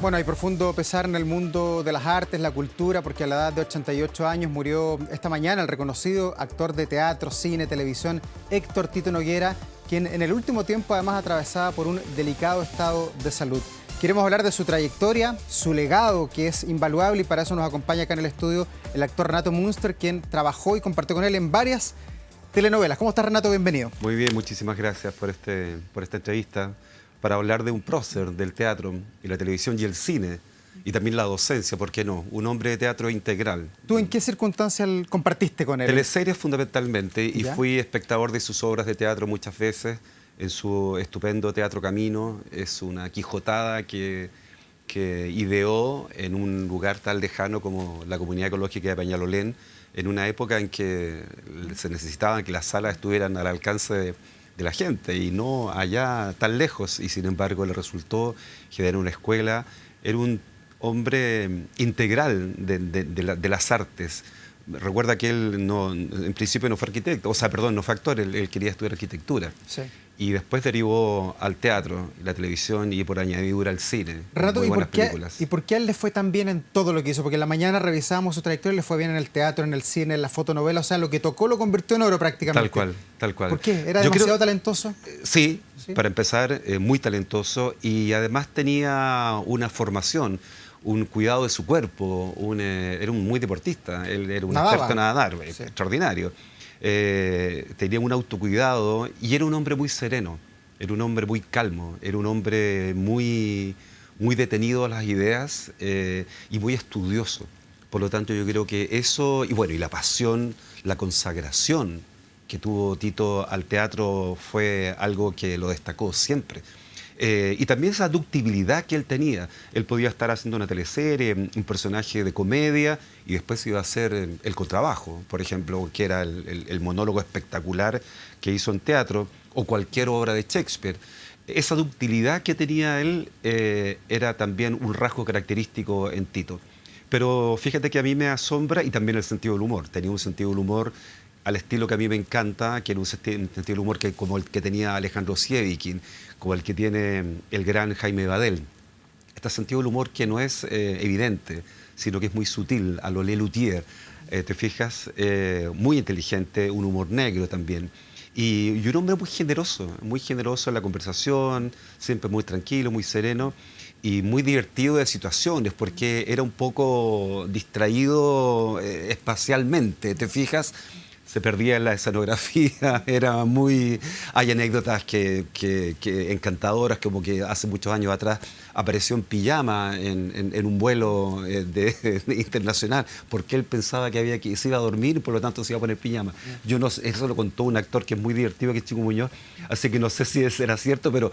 Bueno, hay profundo pesar en el mundo de las artes, la cultura, porque a la edad de 88 años murió esta mañana el reconocido actor de teatro, cine, televisión, Héctor Tito Noguera, quien en el último tiempo además atravesaba por un delicado estado de salud. Queremos hablar de su trayectoria, su legado, que es invaluable, y para eso nos acompaña acá en el estudio el actor Renato Münster, quien trabajó y compartió con él en varias telenovelas. ¿Cómo estás, Renato? Bienvenido. Muy bien, muchísimas gracias por esta entrevista para hablar de un prócer del teatro y la televisión y el cine, y también la docencia, ¿por qué no? Un hombre de teatro integral. ¿Tú en qué circunstancias compartiste con él? Teleseries fundamentalmente, y ¿Ya? fui espectador de sus obras de teatro muchas veces, en su estupendo Teatro Camino. Es una quijotada que ideó en un lugar tan lejano como la comunidad ecológica de Peñalolén, en una época en que se necesitaba que las salas estuvieran al alcance de la gente y no allá tan lejos, y sin embargo le resultó generar una escuela. Era un hombre integral de las artes. Recuerda que él en principio no fue arquitecto, o sea, perdón, no fue actor, él quería estudiar arquitectura. Sí. Y después derivó al teatro, la televisión y por añadidura al cine. Renato, muy buenas películas. ¿y por qué a él le fue tan bien en todo lo que hizo? Porque en la mañana revisábamos su trayectoria y le fue bien en el teatro, en el cine, en la fotonovela. O sea, lo que tocó lo convirtió en oro prácticamente. Tal cual, tal cual. ¿Por qué? ¿Era demasiado talentoso? Sí, ¿Sí? para empezar, muy talentoso, y además tenía una formación, un cuidado de su cuerpo, era un muy deportista, él era un experto en nadar, Sí. extraordinario. Tenía un autocuidado y era un hombre muy sereno, era un hombre muy calmo, era un hombre muy detenido a las ideas, y muy estudioso. Por lo tanto, yo creo que eso, y bueno, y la pasión, la consagración que tuvo Tito al teatro fue algo que lo destacó siempre. Y también esa ductibilidad que él tenía. Él podía estar haciendo una teleserie, un personaje de comedia, y después iba a hacer el contrabajo, por ejemplo, que era el monólogo espectacular que hizo en teatro, o cualquier obra de Shakespeare. Esa ductilidad que tenía él era también un rasgo característico en Tito. Pero fíjate que a mí me asombra, y también el sentido del humor. Tenía un sentido del humor al estilo que a mí me encanta, que era un sentido del humor como el que tenía Alejandro Sievikin, como el que tiene el gran Jaime Badel. Este sentido del humor que no es evidente, sino que es muy sutil, a lo Lelutier, ¿te fijas? Muy inteligente, un humor negro también. Y un hombre muy generoso en la conversación, siempre muy tranquilo, muy sereno, y muy divertido de situaciones, porque era un poco distraído espacialmente, ¿te fijas? Se perdía en la escenografía, era muy... Hay anécdotas que encantadoras, como que hace muchos años atrás apareció en pijama en un vuelo internacional, porque él pensaba que se iba a dormir y por lo tanto se iba a poner pijama. Yo no sé, eso lo contó un actor que es muy divertido, que es Chico Muñoz, así que no sé si eso era cierto, pero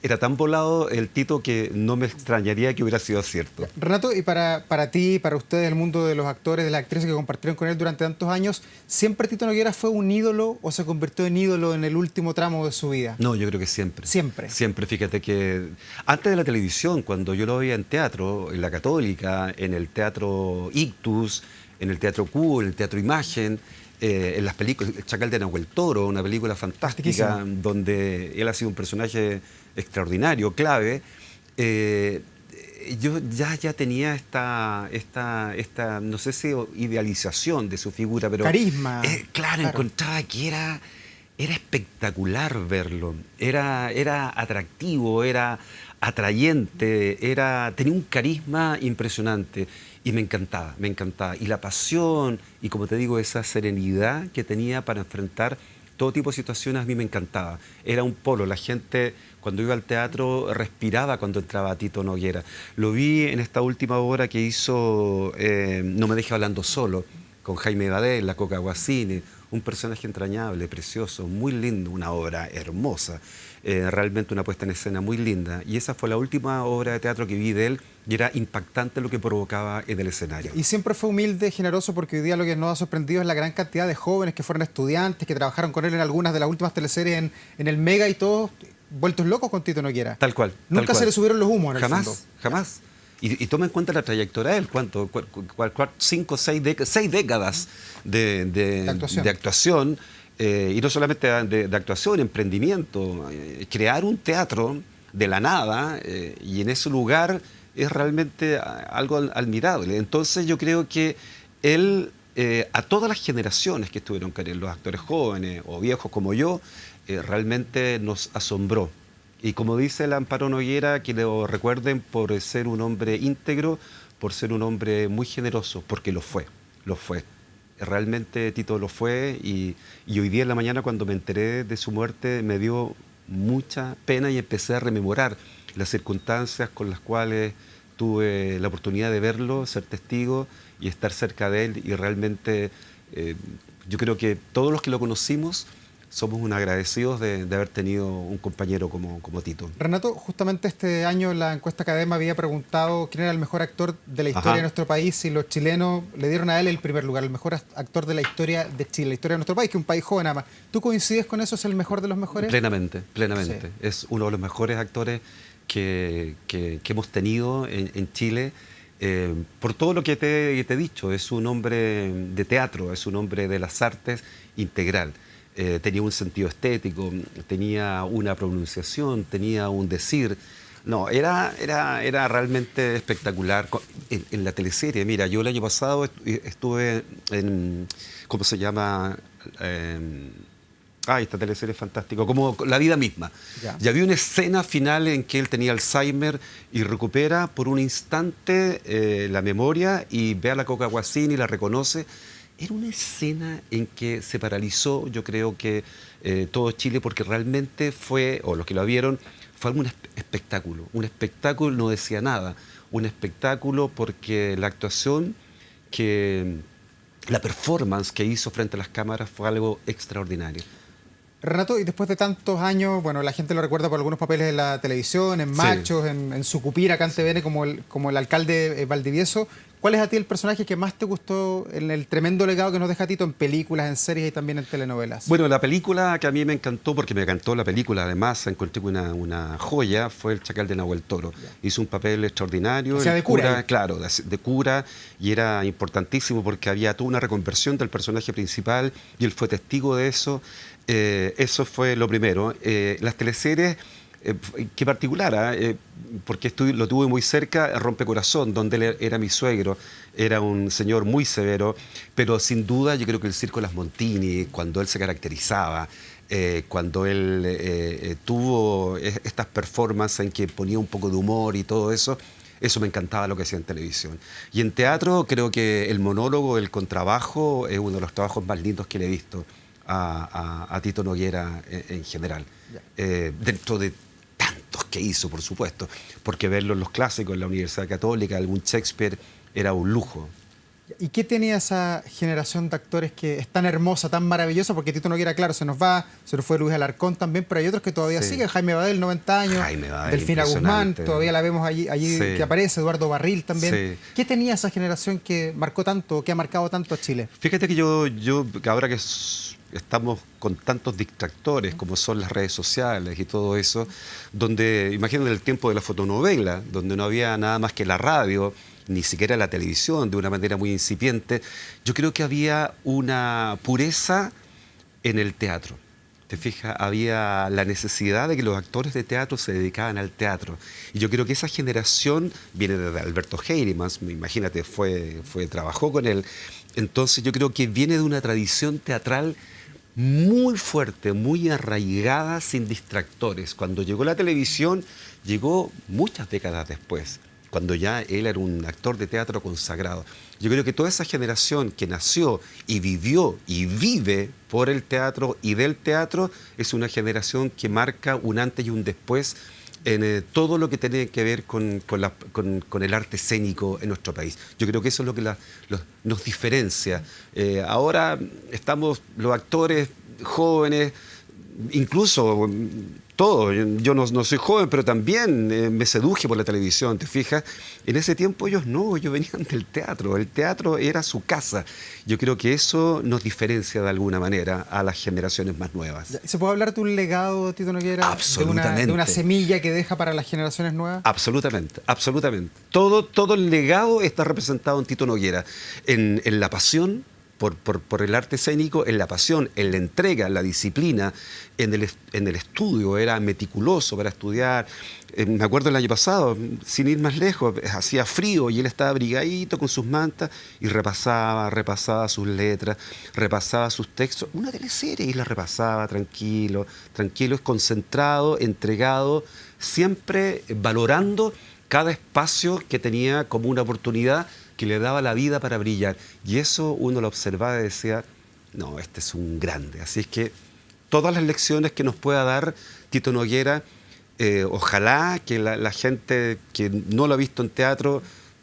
era tan volado el Tito que no me extrañaría que hubiera sido cierto. Renato, y para ti, para ustedes, el mundo de los actores, de las actrices que compartieron con él durante tantos años, ¿siempre Tito Noguera fue un ídolo o se convirtió en ídolo en el último tramo de su vida? No, yo creo que siempre. Siempre. Siempre, fíjate que antes de la televisión, cuando yo lo veía en teatro, en la Católica, en el Teatro Ictus, en el Teatro Q, en el Teatro Imagen, en las películas, El Chacal de Nahuel Toro, una película fantástica donde él ha sido un personaje extraordinario, clave. Yo ya tenía esta, no sé si idealización de su figura, pero... Carisma. Claro, encontraba que era espectacular verlo, era atractivo, era atrayente, tenía un carisma impresionante, y me encantaba. Y la pasión, y como te digo, esa serenidad que tenía para enfrentar todo tipo de situaciones, a mí me encantaba. Era un polo, la gente cuando iba al teatro respiraba cuando entraba Tito Noguera. Lo vi en esta última obra que hizo No me deje hablando solo, con Jaime Badel, la Coca Guasini, un personaje entrañable, precioso, muy lindo, una obra hermosa, realmente una puesta en escena muy linda. Y esa fue la última obra de teatro que vi de él, y era impactante lo que provocaba en el escenario. Y siempre fue humilde, generoso, porque hoy día lo que nos ha sorprendido es la gran cantidad de jóvenes que fueron estudiantes, que trabajaron con él en algunas de las últimas teleseries en el Mega, y todos vueltos locos con Tito Noguera. Tal cual. Nunca se le subieron los humos en el fondo. Jamás. Y toma en cuenta la trayectoria de él, ¿cuánto? 5, 6 décadas de actuación, y no solamente de actuación, emprendimiento, crear un teatro de la nada, y en ese lugar es realmente algo admirable. Entonces yo creo que él, a todas las generaciones que estuvieron con él, los actores jóvenes o viejos como yo, realmente nos asombró. Y como dice el Amparo Noguera, que lo recuerden por ser un hombre íntegro, por ser un hombre muy generoso, porque lo fue, lo fue. Realmente Tito lo fue y hoy día en la mañana cuando me enteré de su muerte me dio mucha pena y empecé a rememorar las circunstancias con las cuales tuve la oportunidad de verlo, ser testigo y estar cerca de él y realmente yo creo que todos los que lo conocimos somos un agradecidos de haber tenido un compañero como Tito. Renato, justamente este año la encuesta Cadema había preguntado quién era el mejor actor de la historia de nuestro país y los chilenos le dieron a él el primer lugar, el mejor actor de la historia de Chile, la historia de nuestro país, que es un país joven nada más. ¿Tú coincides con eso? ¿Es el mejor de los mejores? Plenamente, plenamente. Sí. Es uno de los mejores actores que hemos tenido en Chile. Por todo lo que te he dicho, es un hombre de teatro, es un hombre de las artes integral. Tenía un sentido estético, tenía una pronunciación, tenía un decir. No, era realmente espectacular. En la teleserie, mira, yo el año pasado estuve en, ¿cómo se llama? Esta teleserie es fantástica, como La vida misma. Y había una escena final en que él tenía Alzheimer y recupera por un instante la memoria y ve a la Coca Guasini y la reconoce. Era una escena en que se paralizó, yo creo que todo Chile, porque realmente fue, o los que lo vieron, fue un espectáculo, no decía nada, un espectáculo porque la actuación, la performance que hizo frente a las cámaras fue algo extraordinario. Renato, y después de tantos años, bueno, la gente lo recuerda por algunos papeles en la televisión, en Machos, en Sucupira, acá en TVN, como el alcalde Valdivieso. ¿Cuál es a ti el personaje que más te gustó en el tremendo legado que nos deja Tito en películas, en series y también en telenovelas? Bueno, la película que a mí me encantó, porque me encantó la película, además encontré una joya, fue El Chacal de Nahuel Toro. Hizo un papel extraordinario. O sea, de cura. Claro, de cura, y era importantísimo porque había toda una reconversión del personaje principal y él fue testigo de eso. Eso fue lo primero. Las teleseries, qué particular, porque lo tuve muy cerca, Rompecorazón, donde él era mi suegro, era un señor muy severo, pero sin duda yo creo que el Circo Las Montini, cuando él se caracterizaba, cuando él tuvo estas performances en que ponía un poco de humor y todo eso me encantaba lo que hacía en televisión. Y en teatro creo que el monólogo, el contrabajo, es uno de los trabajos más lindos que le he visto a Tito Noguera en general. Dentro de tantos que hizo, por supuesto, porque verlo en los clásicos, en la Universidad Católica, algún Shakespeare, era un lujo. ¿Y qué tenía esa generación de actores que es tan hermosa, tan maravillosa? Porque Tito Noguera, claro, se nos fue Luis Alarcón también, pero hay otros que todavía siguen. Jaime Badel, 90 años, Delfina Guzmán, todavía la vemos allí que aparece, Eduardo Barril también. ¿Qué tenía esa generación que marcó tanto, que ha marcado tanto a Chile? Fíjate que yo ahora que estamos con tantos distractores como son las redes sociales y todo eso, donde, imagínate el tiempo de la fotonovela, donde no había nada más que la radio, ni siquiera la televisión, de una manera muy incipiente, yo creo que había una pureza en el teatro. ¿Te fijas? Había la necesidad de que los actores de teatro se dedicaban al teatro. Y yo creo que esa generación viene de Alberto Heirimans, imagínate, trabajó con él. Entonces yo creo que viene de una tradición teatral muy fuerte, muy arraigada, sin distractores. Cuando llegó la televisión, llegó muchas décadas después, cuando ya él era un actor de teatro consagrado. Yo creo que toda esa generación que nació y vivió y vive por el teatro y del teatro es una generación que marca un antes y un después en todo lo que tiene que ver con el arte escénico en nuestro país. Yo creo que eso es lo que nos diferencia. Ahora estamos los actores jóvenes, incluso todo. Yo no soy joven, pero también me seduje por la televisión, ¿te fijas? En ese tiempo ellos venían del teatro. El teatro era su casa. Yo creo que eso nos diferencia de alguna manera a las generaciones más nuevas. ¿Se puede hablar de un legado, Tito Noguera? Absolutamente. De una semilla que deja para las generaciones nuevas. Absolutamente, absolutamente. Todo el legado está representado en Tito Noguera, en la pasión, por el arte escénico, en la pasión, en la entrega, en la disciplina, en el estudio. Era meticuloso para estudiar. Me acuerdo el año pasado, sin ir más lejos, hacía frío y él estaba abrigadito con sus mantas y repasaba sus letras, repasaba sus textos. Una teleserie y la repasaba tranquilo, concentrado, entregado, siempre valorando cada espacio que tenía como una oportunidad que le daba la vida para brillar. Y eso uno lo observaba y decía, no, este es un grande. Así es que todas las lecciones que nos pueda dar Tito Noguera, ojalá que la gente que no lo ha visto en teatro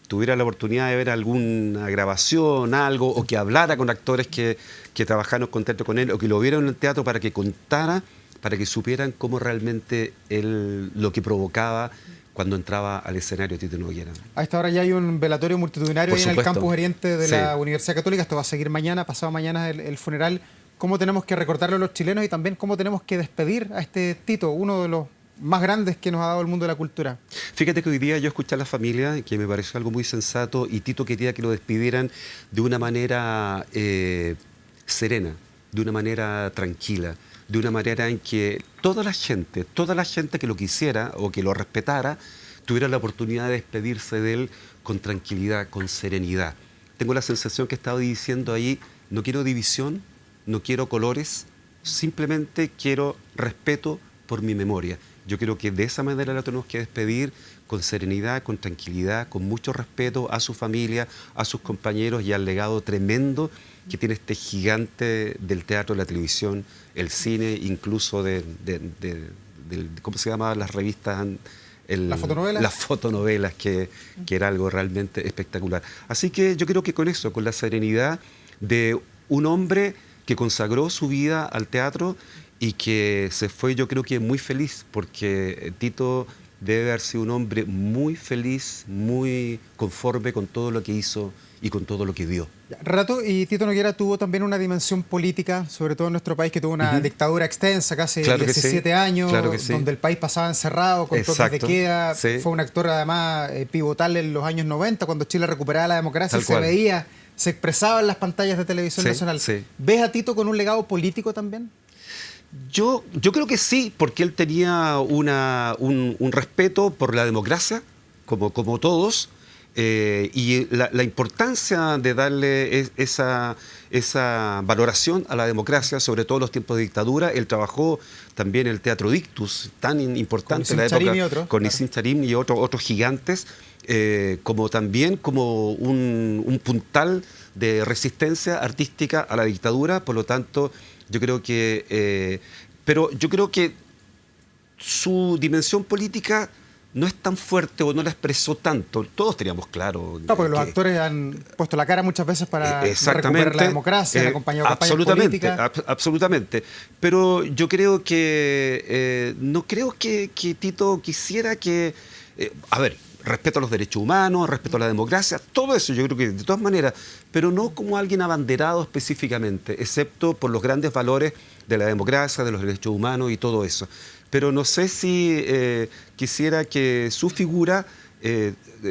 tuviera la oportunidad de ver alguna grabación, algo, o que hablara con actores que trabajaron con teatro con él, o que lo vieran en el teatro para que contara, para que supieran cómo realmente él lo que provocaba cuando entraba al escenario Tito Noguera. A esta hora ya hay un velatorio multitudinario ahí en el campus Oriente de la Universidad Católica. Esto va a seguir mañana, pasado mañana el funeral. ¿Cómo tenemos que recordarlo a los chilenos y también cómo tenemos que despedir a este Tito, uno de los más grandes que nos ha dado el mundo de la cultura? Fíjate que hoy día yo escuché a la familia, que me pareció algo muy sensato, y Tito quería que lo despidieran de una manera serena, de una manera tranquila, de una manera en que toda la gente que lo quisiera o que lo respetara, tuviera la oportunidad de despedirse de él con tranquilidad, con serenidad. Tengo la sensación que estaba diciendo ahí, no quiero división, no quiero colores, simplemente quiero respeto por mi memoria. Yo creo que de esa manera la tenemos que despedir, con serenidad, con tranquilidad, con mucho respeto a su familia, a sus compañeros y al legado tremendo que tiene este gigante del teatro, la televisión, el cine, incluso ¿cómo se llamaban las revistas? ¿Las fotonovelas? Las fotonovelas, que era algo realmente espectacular. Así que yo creo que con eso, con la serenidad de un hombre que consagró su vida al teatro y que se fue, yo creo que muy feliz, porque Tito debe haber sido un hombre muy feliz, muy conforme con todo lo que hizo y con todo lo que dio. Renato, y Tito Noguera tuvo también una dimensión política, sobre todo en nuestro país, que tuvo una dictadura extensa, casi 17 años, donde el país pasaba encerrado, con toques de queda. Fue un actor además pivotal en los años 90, cuando Chile recuperaba la democracia, se veía, se expresaba en las pantallas de televisión nacional. ¿Ves a Tito con un legado político también? Yo creo que sí, porque él tenía un respeto por la democracia, como todos, y la importancia de darle esa valoración a la democracia, sobre todo en los tiempos de dictadura. Él trabajó también en el Teatro Dictus, tan importante en la época, con Nissim Charim y otros gigantes, como también como un puntal de resistencia artística a la dictadura. Por lo tanto, yo creo que, pero yo creo que su dimensión política no es tan fuerte o no la expresó tanto. Todos teníamos claro. No, porque los actores han puesto la cara muchas veces para recuperar la democracia, han acompañado campañas políticas. Absolutamente. Pero yo creo que no creo que Tito quisiera que... a ver, respeto a los derechos humanos, respeto a la democracia, todo eso yo creo que de todas maneras, pero no como alguien abanderado específicamente, excepto por los grandes valores de la democracia, de los derechos humanos y todo eso. Pero no sé si quisiera que su figura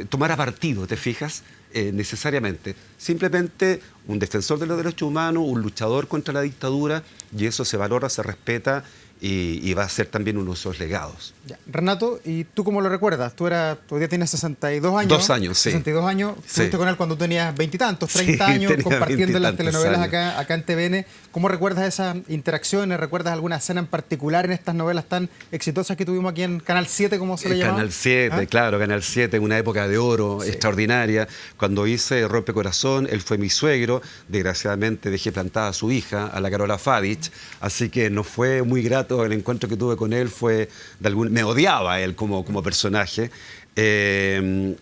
tomara partido, ¿te fijas? Necesariamente. Simplemente un defensor de los derechos humanos, un luchador contra la dictadura, y eso se valora, se respeta, y va a ser también uno de esos legados. Ya. Renato, ¿y tú cómo lo recuerdas? Tú todavía tienes 62 años. 2 años, sí. 62 años. Estuviste con él cuando tenías 20 y tantos, 30 años, compartiendo en las telenovelas acá en TVN. ¿Cómo recuerdas esas interacciones? ¿Recuerdas alguna escena en particular en estas novelas tan exitosas que tuvimos aquí en Canal 7, como se le llamaba? Canal 7, claro, Canal 7, una época de oro extraordinaria. Cuando hice Rompecorazón, él fue mi suegro. Desgraciadamente dejé plantada a su hija, a la Carola Fadich, así que no fue muy grato. El encuentro que tuve con él fue me odiaba él como personaje. Él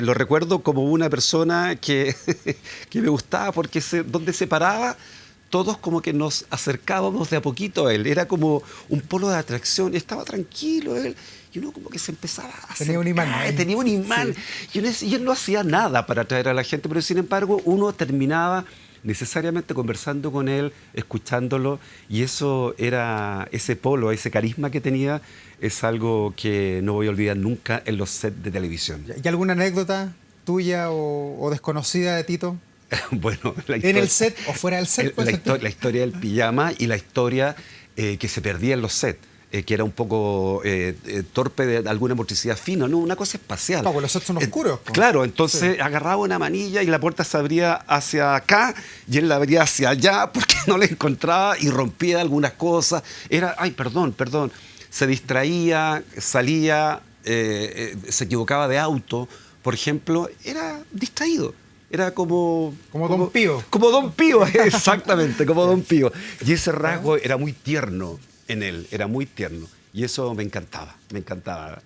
lo recuerdo como una persona que me gustaba, porque donde se paraba, todos como que nos acercábamos de a poquito a él. Era como un polo de atracción. Estaba tranquilo él, y uno como que se empezaba a acercar. Tenía un imán. Sí. Y él no hacía nada para atraer a la gente, pero sin embargo uno terminaba necesariamente conversando con él, escuchándolo, y eso era, ese polo, ese carisma que tenía, es algo que no voy a olvidar nunca en los sets de televisión. ¿Y alguna anécdota tuya o desconocida de Tito? Bueno, ¿En el set o fuera del set? La historia del pijama y la historia que se perdía en los sets. Que era un poco torpe de alguna motricidad fina, no, una cosa espacial. No, pues los sets son oscuros. Claro, entonces agarraba una manilla y la puerta se abría hacia acá y él la abría hacia allá porque no la encontraba y rompía algunas cosas. Era, ay, perdón, se distraía, salía, se equivocaba de auto, por ejemplo, era distraído. Era como Don Pío. Como Don Pío, exactamente, como Don Pío. Y ese rasgo era muy tierno en él, era muy tierno. Y eso me encantaba, me encantaba.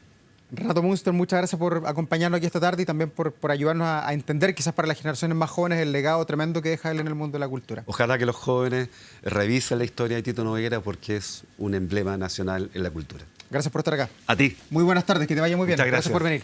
Renato Münster, muchas gracias por acompañarnos aquí esta tarde y también por ayudarnos a entender, quizás para las generaciones más jóvenes, el legado tremendo que deja él en el mundo de la cultura. Ojalá que los jóvenes revisen la historia de Tito Noguera porque es un emblema nacional en la cultura. Gracias por estar acá. A ti. Muy buenas tardes, que te vaya muy bien. Muchas gracias Por venir.